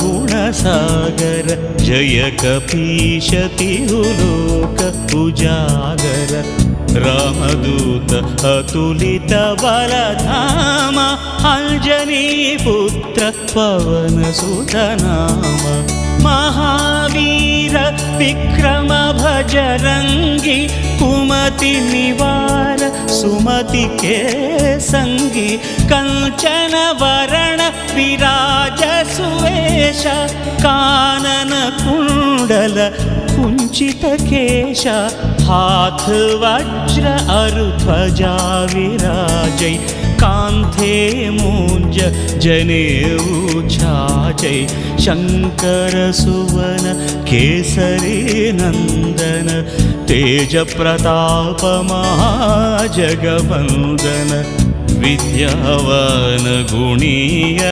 ज्ञानगुणसागर जय कपीश तिरुलोक उजागर रामदूत अतुलित बलधाम अंजनीपुत्र पवनसुत नाम महावीर विक्रम भजरंगी कुमति निवार सुमति के संगी कंचन वरण विराज सुवेश कानन कुंडल कुंचित केश हाथ वज्र अरुध्वजा विराजै कांथे मूंज जनेऊ छाजै शंकर सुवन केसरी नंदन तेज प्रताप महाजगवंदन विद्यावान गुणीय